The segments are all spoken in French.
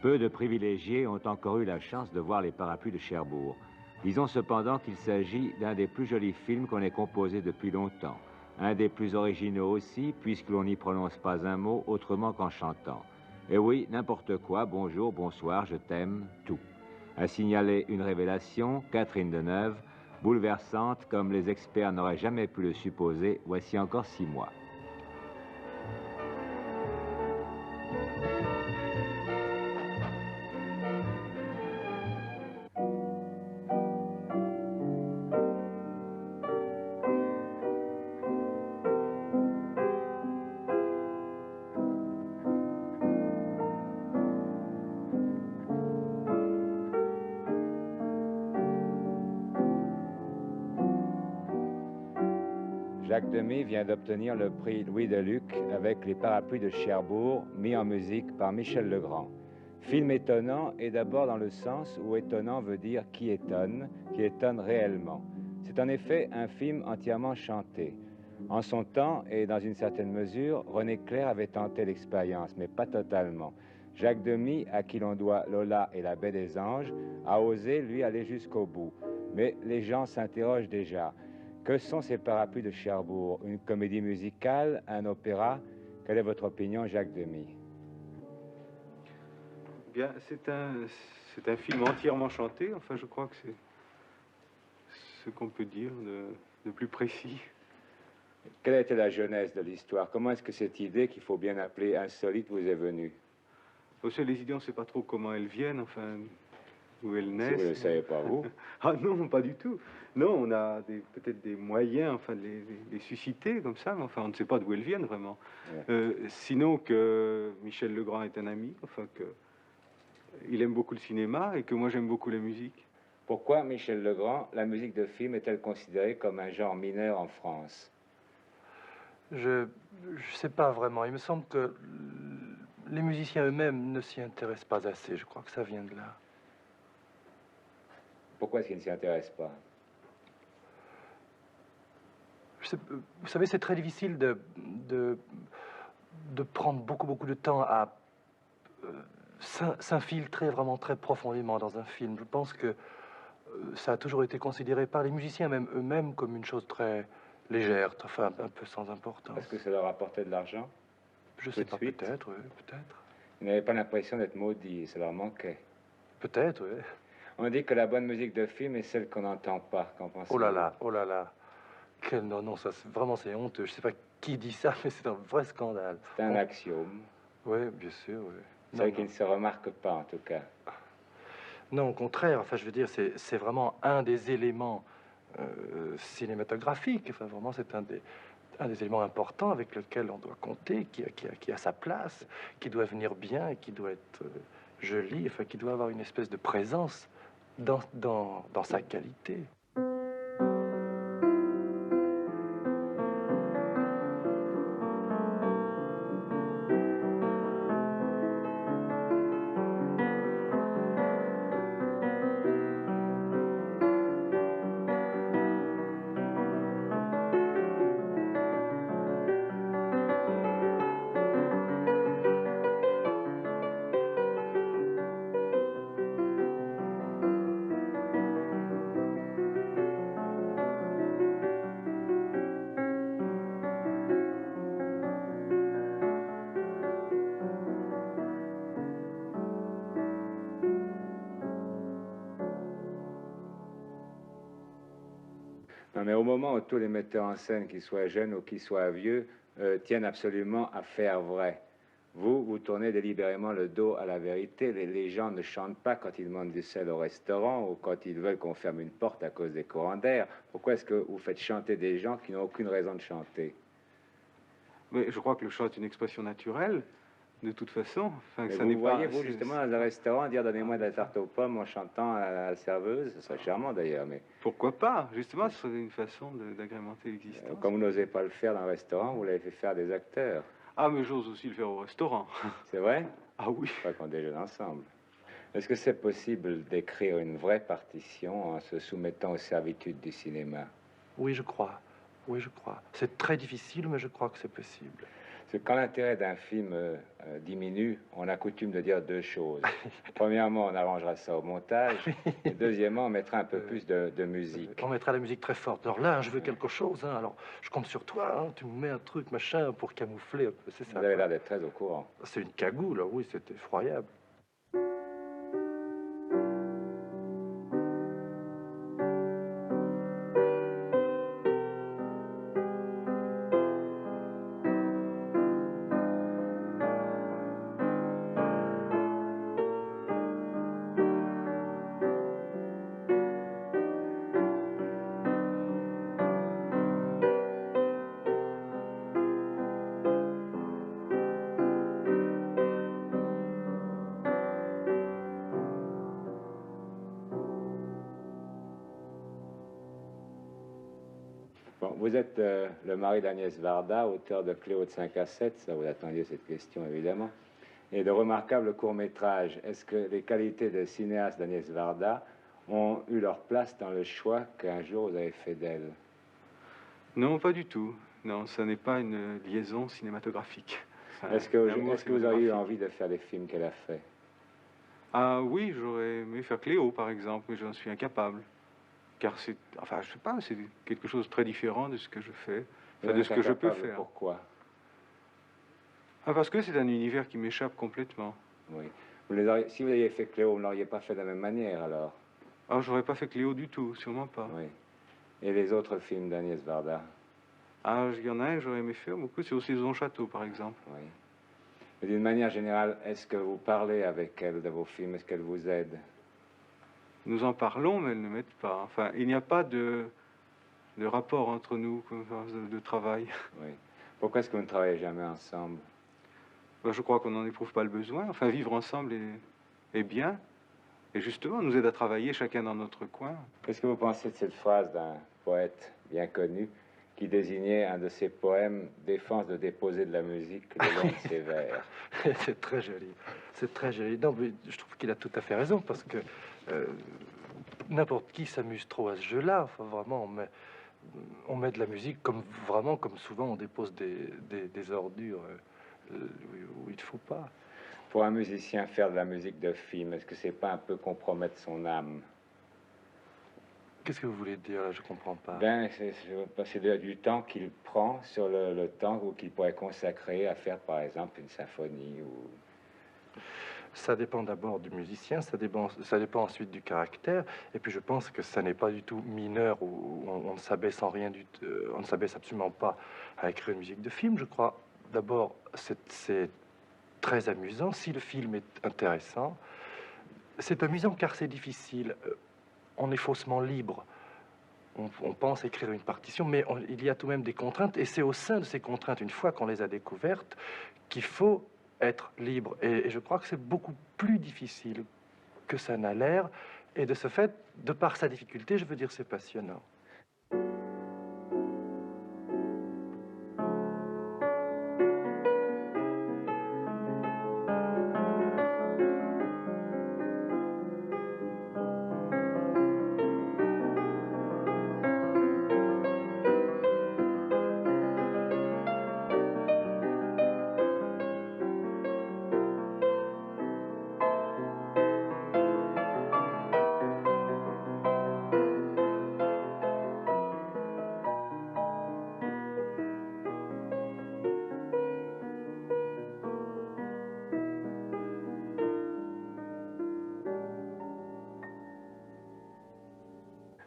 Peu de privilégiés ont encore eu la chance de voir les Parapluies de Cherbourg. Disons cependant qu'il s'agit d'un des plus jolis films qu'on ait composé depuis longtemps. Un des plus originaux aussi, puisque l'on n'y prononce pas un mot autrement qu'en chantant. Et oui, n'importe quoi, bonjour, bonsoir, je t'aime, tout. A signaler une révélation, Catherine Deneuve, bouleversante comme les experts n'auraient jamais pu le supposer, voici encore 6 mois. Jacques Demy vient d'obtenir le prix Louis Deluc avec Les Parapluies de Cherbourg, mis en musique par Michel Legrand. Film étonnant, et d'abord dans le sens où étonnant veut dire qui étonne réellement. C'est en effet un film entièrement chanté. En son temps, et dans une certaine mesure, René Clair avait tenté l'expérience, mais pas totalement. Jacques Demy, à qui l'on doit Lola et la Baie des Anges, a osé, lui, aller jusqu'au bout. Mais les gens s'interrogent déjà. Que sont ces Parapluies de Cherbourg? Une comédie musicale, un opéra? Quelle est votre opinion, Jacques Demy? Bien, c'est un film entièrement chanté. Enfin, je crois que c'est ce qu'on peut dire de plus précis. Quelle était la genèse de l'histoire? Comment est-ce que cette idée, qu'il faut bien appeler insolite, vous est venue? Parce que les idées, on ne sait pas trop comment elles viennent, enfin, où elles naissent. Si vous ne le savez pas, vous? Ah non, pas du tout. Non, on a peut-être des moyens, enfin, de les susciter comme ça, mais enfin, on ne sait pas d'où elles viennent vraiment. Ouais. Sinon que Michel Legrand est un ami, enfin, que il aime beaucoup le cinéma et que moi j'aime beaucoup la musique. Pourquoi, Michel Legrand, la musique de film est-elle considérée comme un genre mineur en France? Je ne sais pas vraiment. Il me semble que les musiciens eux-mêmes ne s'y intéressent pas assez. Je crois que ça vient de là. Pourquoi est-ce qu'ils ne s'y intéressent pas? Vous savez, c'est très difficile de prendre beaucoup de temps à s'infiltrer vraiment très profondément dans un film. Je pense que ça a toujours été considéré par les musiciens même eux-mêmes comme une chose très légère, enfin un peu sans importance. Est-ce que ça leur apportait de l'argent? Je sais pas, peut-être, oui, peut-être. Ils n'avaient pas l'impression d'être maudits, ça leur manquait. Peut-être, oui. On dit que la bonne musique de film est celle qu'on n'entend pas. Qu'en pensez-vous? Oh là là. Non, non, ça, vraiment, c'est honteux. Je sais pas qui dit ça, mais c'est un vrai scandale. C'est un axiome. Oui, bien sûr, oui. C'est vrai qu'il ne se remarque pas, en tout cas. Non, au contraire. Enfin, je veux dire, c'est vraiment un des éléments cinématographiques. Enfin, vraiment, c'est un des éléments importants avec lequel on doit compter, qui a sa place, qui doit venir bien, et qui doit être joli, enfin, qui doit avoir une espèce de présence dans sa qualité. Non, mais au moment où tous les metteurs en scène, qu'ils soient jeunes ou qu'ils soient vieux, tiennent absolument à faire vrai, vous tournez délibérément le dos à la vérité. Les gens ne chantent pas quand ils demandent du sel au restaurant ou quand ils veulent qu'on ferme une porte à cause des courants d'air. Pourquoi est-ce que vous faites chanter des gens qui n'ont aucune raison de chanter? Mais je crois que le chant est une expression naturelle, de toute façon. Enfin, que ça vous n'est voyez, pas, vous, justement, dans un restaurant, dire « donnez-moi de la tarte aux pommes » en chantant à la serveuse, ce serait charmant d'ailleurs, mais... Pourquoi pas? Justement, ce serait une façon d'agrémenter l'existence. Comme vous n'osez pas le faire dans un restaurant, vous l'avez fait faire des acteurs. Ah, mais j'ose aussi le faire au restaurant. C'est vrai? Ah oui. Je crois qu'on déjeune ensemble. Est-ce que c'est possible d'écrire une vraie partition en se soumettant aux servitudes du cinéma? Oui, je crois. Oui, je crois. C'est très difficile, mais je crois que c'est possible. Parce que quand l'intérêt d'un film diminue, on a coutume de dire deux choses. Premièrement, on arrangera ça au montage. Et deuxièmement, on mettra un peu plus de musique. On mettra la musique très forte. Alors là, je veux quelque chose. Hein. Alors, je compte sur toi. Hein. Tu me mets un truc, machin, pour camoufler un peu. C'est ça. Vous avez l'air d'être très au courant. C'est une cagoule. Oui, c'est effroyable. Bon, vous êtes le mari d'Agnès Varda, auteur de Cléo de 5 à 7, ça vous attendiez cette question évidemment, et de remarquables courts-métrages. Est-ce que les qualités de cinéaste d'Agnès Varda ont eu leur place dans le choix qu'un jour vous avez fait d'elle? Non, pas du tout. Non, ça n'est pas une liaison cinématographique. Est-ce que vous auriez eu envie de faire les films qu'elle a fait? Ah oui, j'aurais aimé faire Cléo, par exemple, mais j'en suis incapable. Car c'est, enfin, je sais pas, c'est quelque chose de très différent de ce que je fais, enfin, de ce que je peux faire. Pourquoi? Ah, parce que c'est un univers qui m'échappe complètement. Oui. Si vous aviez fait Cléo, vous ne l'auriez pas fait de la même manière, alors? Ah, j'aurais pas fait Cléo du tout, sûrement pas. Oui. Et les autres films d'Agnès Varda? Ah, il y en a un que j'aurais aimé faire beaucoup, c'est Au Saison Château, par exemple. Oui. Mais d'une manière générale, est-ce que vous parlez avec elle de vos films? Est-ce qu'elle vous aide? Nous en parlons, mais elle ne m'aide pas. Enfin, il n'y a pas de rapport entre nous, de travail. Oui. Pourquoi est-ce que vous ne travaillez jamais ensemble? Ben, je crois qu'on n'en éprouve pas le besoin. Enfin, vivre ensemble est bien. Et justement, nous aide à travailler chacun dans notre coin. Qu'est-ce que vous pensez de cette phrase d'un poète bien connu qui désignait un de ses poèmes « Défense de déposer de la musique le long de ses vers ». C'est très joli. C'est très joli. Non, mais je trouve qu'il a tout à fait raison, parce que n'importe qui s'amuse trop à ce jeu-là. Enfin, vraiment, on met de la musique comme souvent on dépose des ordures où il ne faut pas. Pour un musicien, faire de la musique de film, est-ce que c'est pas un peu compromettre son âme? Qu'est-ce que vous voulez dire là? Je comprends pas. Ben, c'est du temps qu'il prend sur le temps qu'il pourrait consacrer à faire, par exemple, une symphonie ou... Ça dépend d'abord du musicien, ça dépend ensuite du caractère, et puis je pense que ça n'est pas du tout mineur, où on ne s'abaisse en rien on ne s'abaisse absolument pas à écrire une musique de film. Je crois d'abord c'est très amusant si le film est intéressant. C'est amusant car c'est difficile. On est faussement libre. On pense écrire une partition, mais il y a tout de même des contraintes, et c'est au sein de ces contraintes, une fois qu'on les a découvertes, qu'il faut être libre. Et je crois que c'est beaucoup plus difficile que ça n'a l'air, et de ce fait, de par sa difficulté, je veux dire, c'est passionnant.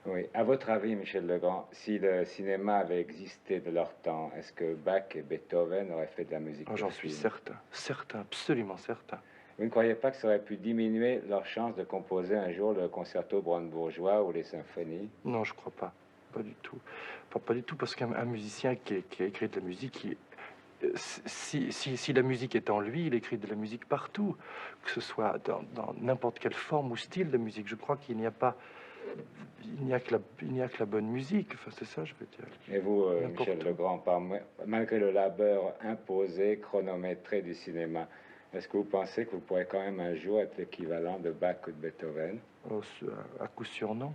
Oui. À votre avis, Michel Legrand, si le cinéma avait existé de leur temps, est-ce que Bach et Beethoven auraient fait de la musique? J'en suis certain, absolument certain. Vous ne croyez pas que ça aurait pu diminuer leur chance de composer un jour le concerto brandebourgeois ou les symphonies? Non, je crois pas. Pas du tout. Pas du tout, parce qu'un musicien qui a écrit de la musique, si la musique est en lui, il écrit de la musique partout, que ce soit dans n'importe quelle forme ou style de musique. Je crois qu'il n'y a pas... Il n'y a que la bonne musique, enfin, c'est ça, je veux dire. Et vous, Michel Legrand, malgré le labeur imposé, chronométré du cinéma, est-ce que vous pensez que vous pourrez quand même un jour être l'équivalent de Bach ou de Beethoven? Oh, à coup sûr, non.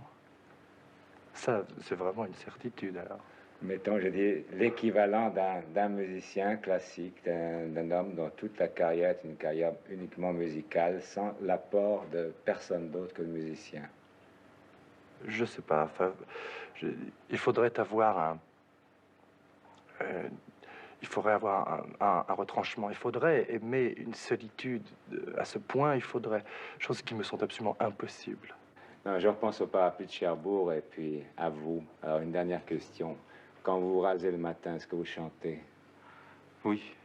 Ça, c'est vraiment une certitude, alors. Mettons, je dis, l'équivalent d'un musicien classique, d'un homme dont toute la carrière est une carrière uniquement musicale, sans l'apport de personne d'autre que le musicien. Je sais pas. Enfin, il faudrait avoir il faudrait avoir un retranchement. Il faudrait aimer une solitude à ce point. Il faudrait choses qui me sont absolument impossibles. Non, je repense au parapluie de Cherbourg et puis à vous. Alors, une dernière question. Quand vous vous rasez le matin, est-ce que vous chantez? Oui.